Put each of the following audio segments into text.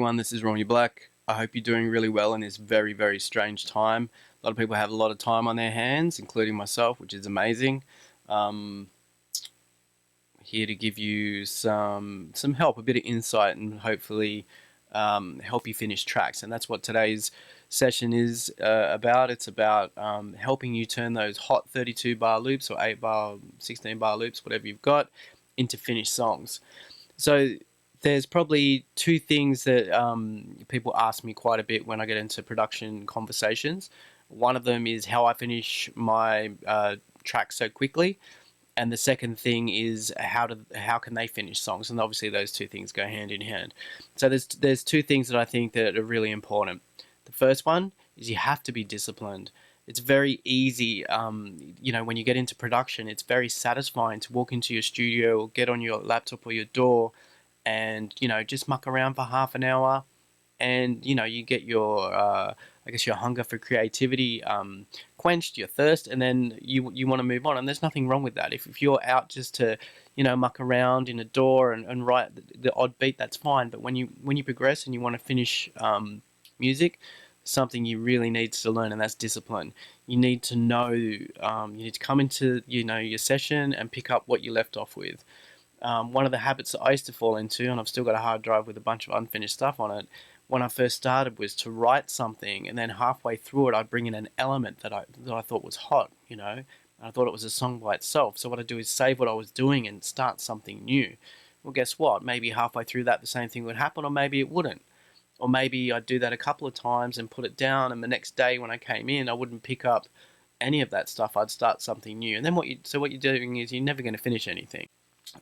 everyone, this is Romy Black. I hope you're doing really well in this very, very strange time. A lot of people have a lot of time on their hands, including myself, which is amazing. Um, Here to give you some help, a bit of insight, and hopefully help you finish tracks. And that's what today's session is about. It's about helping you turn those hot 32 bar loops or 8 bar, 16 bar loops, whatever you've got, into finished songs. So there's probably two things that people ask me quite a bit when I get into production conversations. One of them is how I finish my tracks so quickly, and the second thing is how can they finish songs, and obviously those two things go hand in hand. So there's two things that I think that are really important. The first one is you have to be disciplined. It's very easy, when you get into production, it's very satisfying to walk into your studio or get on your laptop or your door and, just muck around for half an hour and, you get your, your hunger for creativity quenched, your thirst, and then you want to move on. And there's nothing wrong with that. If you're out just to, muck around in a door and write the odd beat, that's fine. But when you progress and you want to finish music, something you really need to learn, and that's discipline. You need to know, you need to come into, your session and pick up what you left off with. One of the habits that I used to fall into, and I've still got a hard drive with a bunch of unfinished stuff on it, when I first started, was to write something, and then halfway through it, I'd bring in an element that I thought was hot, and I thought it was a song by itself. So what I'd do is save what I was doing and start something new. Well, guess what? Maybe halfway through that, the same thing would happen, or maybe it wouldn't. Or maybe I'd do that a couple of times and put it down, and the next day when I came in, I wouldn't pick up any of that stuff. I'd start something new. And then what you're doing is you're never going to finish anything.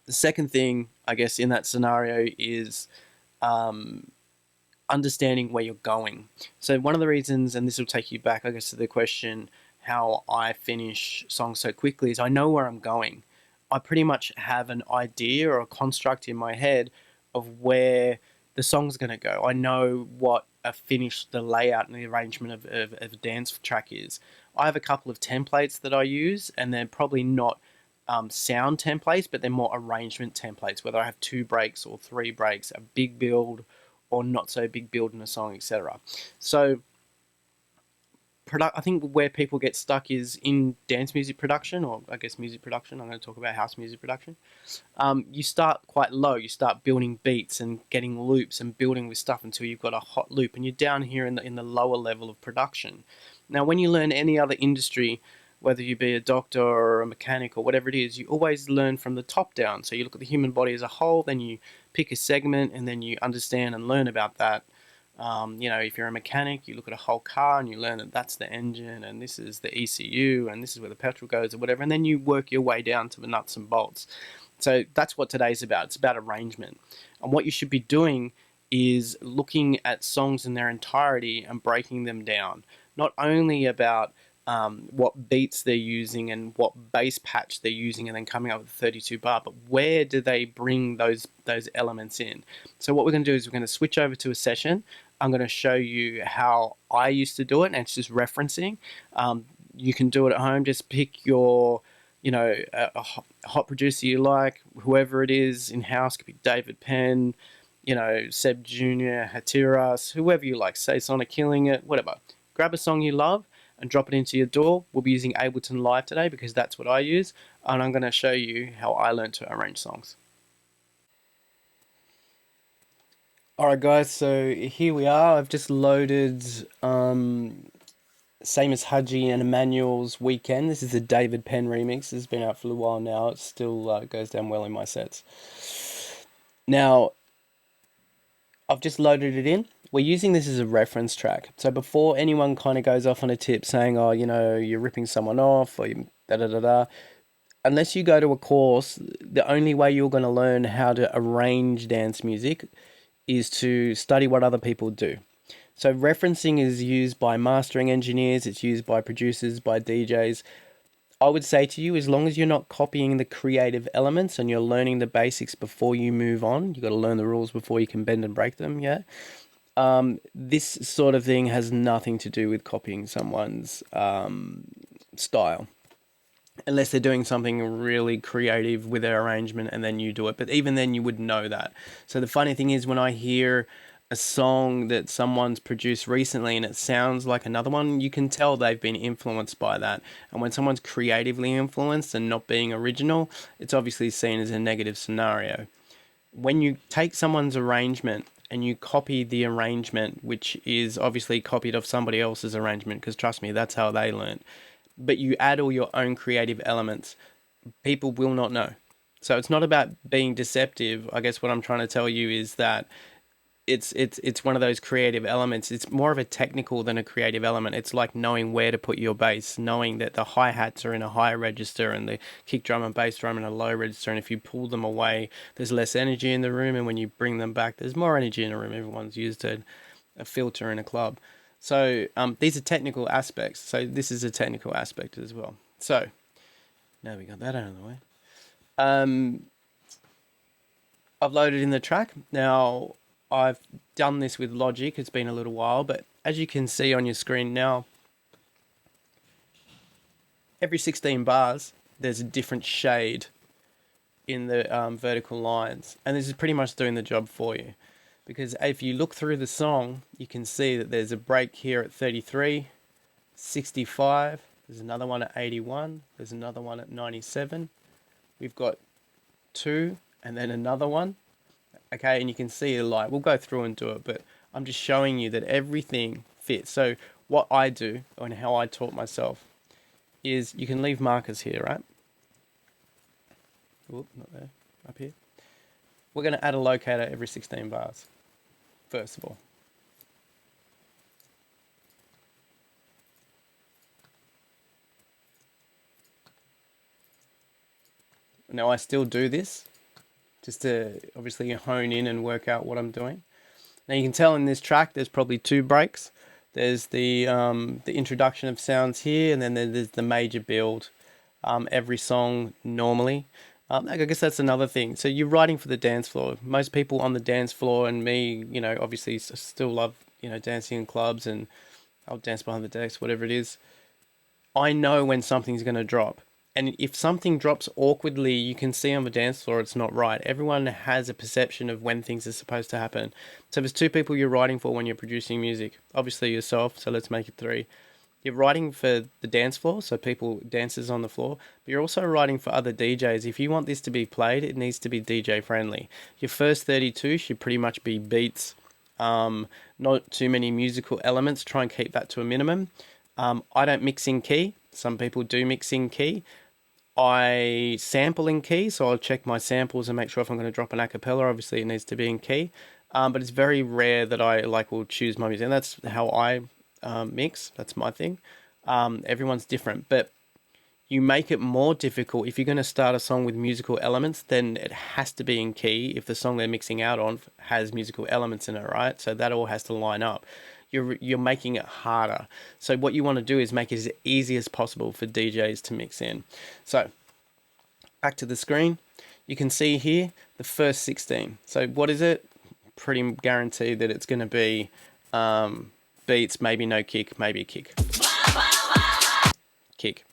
The second thing, I guess, in that scenario is understanding where you're going. So one of the reasons, and this will take you back, I guess, to the question, how I finish songs so quickly, is I know where I'm going. I pretty much have an idea or a construct in my head of where the song's going to go. I know what the layout and the arrangement of a dance track is. I have a couple of templates that I use, and they're probably not sound templates, but they're more arrangement templates, whether I have 2 breaks or 3 breaks, a big build or not so big build in a song, etc. So I think where people get stuck is in dance music production, or I guess music production. I'm going to talk about house music production. You start quite low. You start building beats and getting loops and building with stuff until you've got a hot loop, and you're down here in the lower level of production. Now, when you learn any other industry, whether you be a doctor or a mechanic or whatever it is, you always learn from the top down. So you look at the human body as a whole, then you pick a segment, and then you understand and learn about that. If you're a mechanic, you look at a whole car and you learn that that's the engine and this is the ECU and this is where the petrol goes or whatever, and then you work your way down to the nuts and bolts. So that's what today's about. It's about arrangement. And what you should be doing is looking at songs in their entirety and breaking them down. Not only about what beats they're using and what bass patch they're using and then coming up with a 32 bar, but where do they bring those elements in? So what we're going to do is we're going to switch over to a session. I'm going to show you how I used to do it, and it's just referencing. You can do it at home. Just pick your, a hot producer you like, whoever it is in-house. Could be David Penn, Seb Jr., Hatiras, whoever you like, Say Sonic Killing It, whatever. Grab a song you love and drop it into your DAW. We'll be using Ableton Live today because that's what I use, and I'm going to show you how I learned to arrange songs. Alright guys, so here we are. I've just loaded Same as Haji and Emmanuel's Weekend. This is a David Penn remix. This has been out for a while now. It still goes down well in my sets. Now, I've just loaded it in. We're using this as a reference track. So before anyone kind of goes off on a tip saying, oh, you're ripping someone off or you da-da-da-da, unless you go to a course, the only way you're going to learn how to arrange dance music is to study what other people do. So referencing is used by mastering engineers, it's used by producers, by DJs. I would say to you, as long as you're not copying the creative elements and you're learning the basics before you move on, you've got to learn the rules before you can bend and break them, yeah? This sort of thing has nothing to do with copying someone's style. Unless they're doing something really creative with their arrangement and then you do it. But even then you would know that. So the funny thing is when I hear a song that someone's produced recently and it sounds like another one, you can tell they've been influenced by that. And when someone's creatively influenced and not being original, it's obviously seen as a negative scenario. When you take someone's arrangement and you copy the arrangement, which is obviously copied of somebody else's arrangement, because trust me, that's how they learn, but you add all your own creative elements, people will not know. So it's not about being deceptive. I guess what I'm trying to tell you is that it's one of those creative elements. It's more of a technical than a creative element. It's like knowing where to put your bass, knowing that the hi-hats are in a high register and the kick drum and bass drum in a low register, and if you pull them away, there's less energy in the room, and when you bring them back, there's more energy in the room. Everyone's used a filter in a club. So these are technical aspects. So this is a technical aspect as well. So now we got that out of the way. I've loaded in the track. Now, I've done this with Logic. It's been a little while, but as you can see on your screen now, every 16 bars, there's a different shade in the vertical lines. And this is pretty much doing the job for you. Because if you look through the song, you can see that there's a break here at 33, 65, there's another one at 81, there's another one at 97. We've got 2 and then another one. Okay, and you can see the light. We'll go through and do it, but I'm just showing you that everything fits. So what I do and how I taught myself is you can leave markers here, right? Oop, not there, up here. We're going to add a locator every 16 bars, first of all. Now I still do this, just to obviously hone in and work out what I'm doing. Now you can tell in this track there's probably 2 breaks. There's the introduction of sounds here, and then there's the major build. Every song normally. I guess that's another thing. So you're writing for the dance floor. Most people on the dance floor, and me, obviously still love, dancing in clubs, and I'll dance behind the decks, whatever it is. I know when something's going to drop. And if something drops awkwardly, you can see on the dance floor it's not right. Everyone has a perception of when things are supposed to happen. So there's 2 people you're writing for when you're producing music. Obviously yourself, so let's make it 3. You're writing for the dance floor, so dancers on the floor, but you're also writing for other DJs. If you want this to be played, it needs to be DJ friendly. Your first 32 should pretty much be beats, not too many musical elements. Try and keep that to a minimum. I don't mix in key. Some people do mix in key. I sample in key, so I'll check my samples and make sure if I'm going to drop an acapella, obviously it needs to be in key. But it's very rare that I will choose my music, and that's how I mix. That's my thing. Everyone's different, but you make it more difficult if you're going to start a song with musical elements. Then it has to be in key if the song they're mixing out on has musical elements in it, right? So that all has to line up. You're making it harder. So what you want to do is make it as easy as possible for DJs to mix in. So back to the screen, you can see here the first 16. So what is it? Pretty guaranteed that it's going to be beats, maybe no kick, maybe a kick. Kick.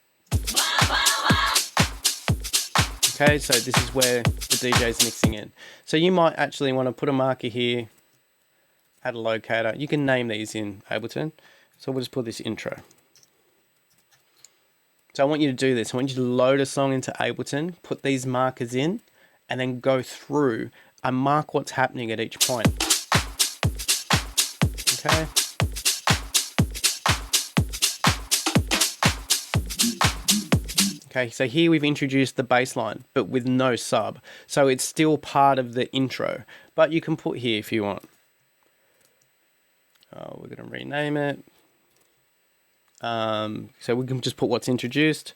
Okay, so this is where the DJ's mixing in. So you might actually want to put a marker here, add a locator. You can name these in Ableton. So we'll just put this intro. So I want you to do this. I want you to load a song into Ableton, put these markers in, and then go through and mark what's happening at each point. Okay. Okay, so here we've introduced the bass line, but with no sub. So it's still part of the intro, but you can put here if you want. We're going to rename it. So we can just put what's introduced,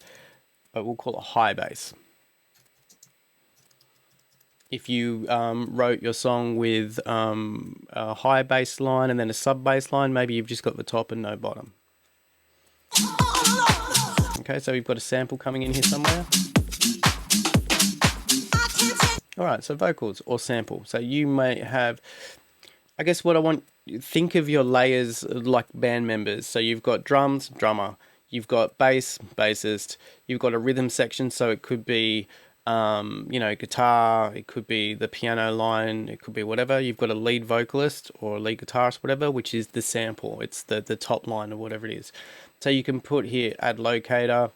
but we'll call it high bass. If you wrote your song with a high bass line and then a sub bass line, maybe you've just got the top and no bottom. Okay, so we've got a sample coming in here somewhere. All right, so vocals or sample. So you may have, I guess what I want, think of your layers like band members. So you've got drums, drummer. You've got bass, bassist. You've got a rhythm section, so it could be you know, guitar, it could be the piano line, it could be whatever. You've got a lead vocalist or a lead guitarist, whatever, which is the sample. It's the top line or whatever it is. So you can put here, add locator,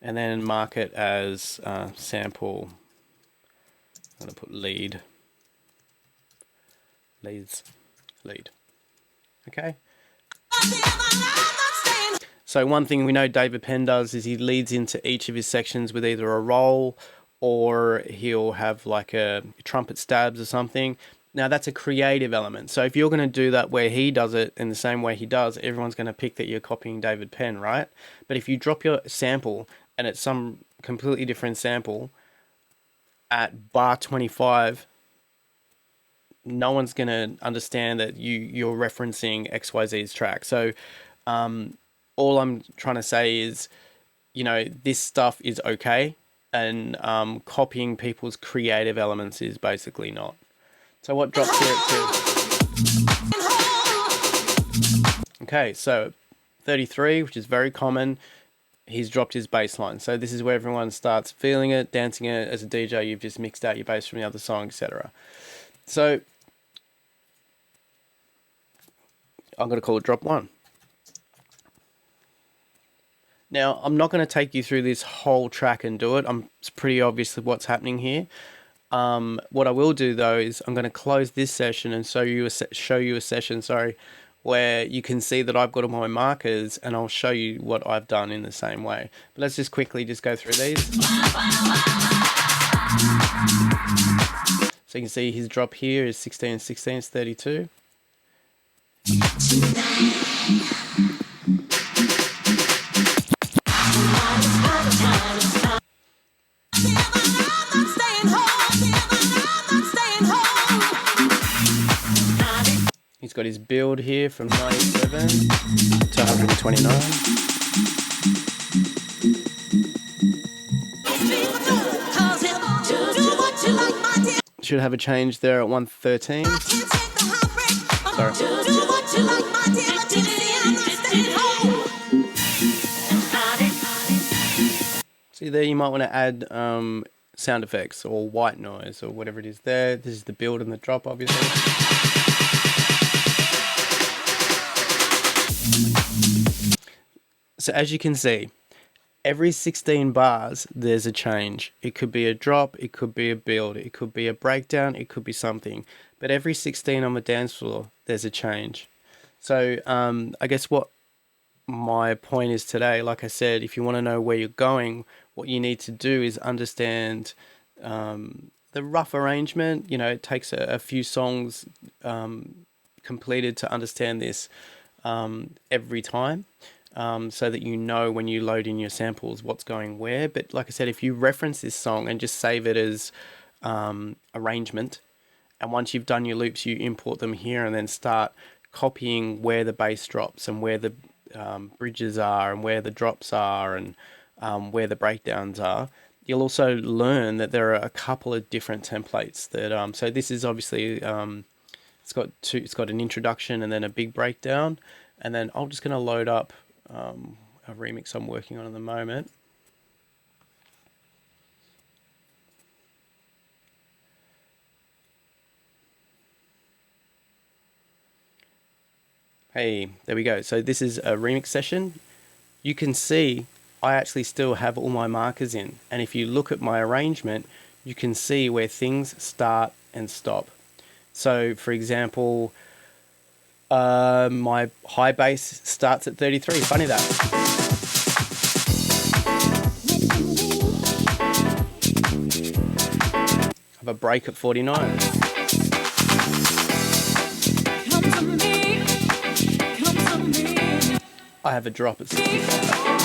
and then mark it as sample. I'm going to put lead. Leads. Lead. Okay. So one thing we know David Penn does is he leads into each of his sections with either a roll or he'll have like a trumpet stabs or something. Now that's a creative element. So if you're going to do that where he does it in the same way he does, everyone's going to pick that you're copying David Penn, right? But if you drop your sample and it's some completely different sample at bar 25, no one's going to understand that you're referencing XYZ's track. So all I'm trying to say is, you know, this stuff is okay, and copying people's creative elements is basically not. So what drops here at 2? Okay, so 33, which is very common, he's dropped his bass line. So this is where everyone starts feeling it, dancing it. As a DJ, you've just mixed out your bass from the other song, etc. So I'm going to call it drop 1. Now, I'm not going to take you through this whole track and do it. It's pretty obvious what's happening here. What I will do though is I'm going to close this session and show you a session, where you can see that I've got all my markers, and I'll show you what I've done in the same way. But let's just quickly go through these. So you can see his drop here is 16, 16, it's 32. He's got his build here from 97 to 129. Should have a change there at 113. Sorry. See there, you might want to add sound effects or white noise or whatever it is there. This is the build and the drop, obviously. So as you can see, every 16 bars, there's a change. It could be a drop, it could be a build, it could be a breakdown, it could be something. But every 16 on the dance floor, there's a change. So I guess what my point is today, like I said, if you want to know where you're going, what you need to do is understand the rough arrangement. You know, it takes a few songs completed to understand this every time. So that you know when you load in your samples what's going where. But like I said, if you reference this song and just save it as arrangement, and once you've done your loops, you import them here and then start copying where the bass drops and where the bridges are and where the drops are and where the breakdowns are. You'll also learn that there are a couple of different templates that so this is obviously it's got an introduction and then a big breakdown, and then I'm just going to load up a remix I'm working on at the moment. Hey, there we go. So this is a remix session. You can see I actually still have all my markers in, and if you look at my arrangement, you can see where things start and stop. So for example, my high bass starts at 33. Funny that. I have a break at 49. I have a drop at 65.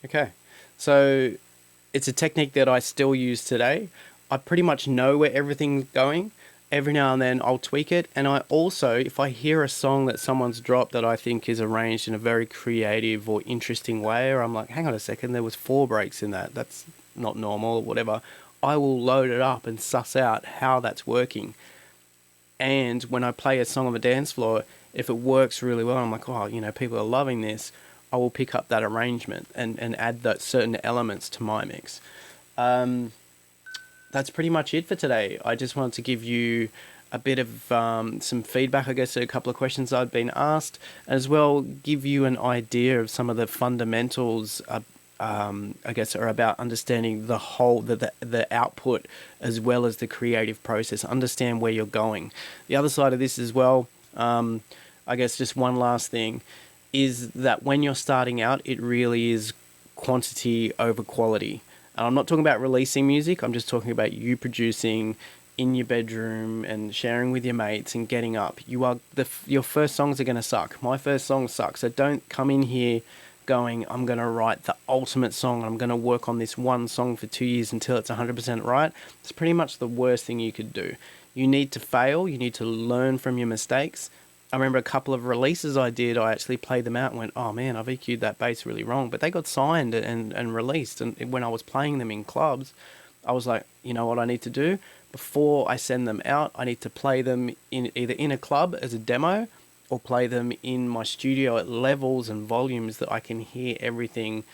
Okay, so it's a technique that I still use today. I pretty much know where everything's going. Every now and then I'll tweak it, and I also, if I hear a song that someone's dropped that I think is arranged in a very creative or interesting way, or I'm like, hang on a second, there was 4 breaks in that, that's not normal or whatever, I will load it up and suss out how that's working. And when I play a song on the dance floor, if it works really well, I'm like, oh, people are loving this. I will pick up that arrangement and add that certain elements to my mix. Um, that's pretty much it for today. I just wanted to give you a bit of some feedback, I guess, a couple of questions I'd been asked, as well give you an idea of some of the fundamentals. I guess are about understanding the whole the output as well as the creative process. Understand where you're going. The other side of this as well. I guess just one last thing is that when you're starting out, it really is quantity over quality. And I'm not talking about releasing music. I'm just talking about you producing in your bedroom and sharing with your mates and getting up. Your first songs are going to suck. My first song sucks. So don't come in here going, I'm going to write the ultimate song. I'm going to work on this one song for 2 years until it's 100% right. It's pretty much the worst thing you could do. You need to fail. You need to learn from your mistakes. I remember a couple of releases I did, I actually played them out and went, oh man, I've EQ'd that bass really wrong. But they got signed and released. And when I was playing them in clubs, I was like, you know what I need to do? Before I send them out, I need to play them either in a club as a demo or play them in my studio at levels and volumes that I can hear everything,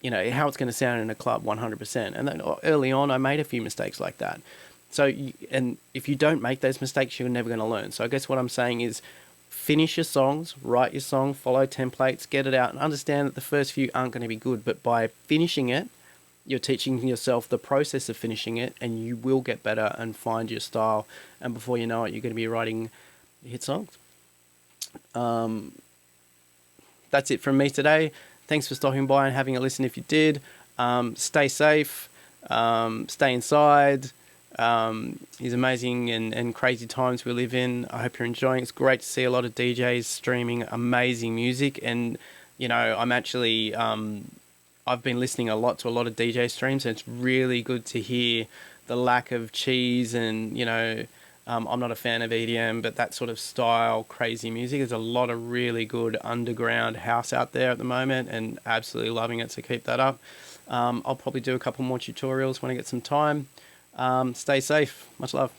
how it's going to sound in a club 100%. And then early on, I made a few mistakes like that. So, and if you don't make those mistakes, you're never going to learn. So I guess what I'm saying is, finish your songs, write your song, follow templates, get it out, and understand that the first few aren't going to be good. But by finishing it, you're teaching yourself the process of finishing it, and you will get better and find your style. And before you know it, you're going to be writing hit songs. That's it from me today. Thanks for stopping by and having a listen if you did. Stay safe, stay inside. These amazing and crazy times we live in. I hope you're enjoying. It's great to see a lot of DJs streaming amazing music, and I'm actually I've been listening a lot to a lot of DJ streams, and it's really good to hear the lack of cheese and I'm not a fan of EDM, but that sort of style crazy music. There's a lot of really good underground house out there at the moment, and absolutely loving it. So keep that up. I'll probably do a couple more tutorials when I get some time. Stay safe. Much love.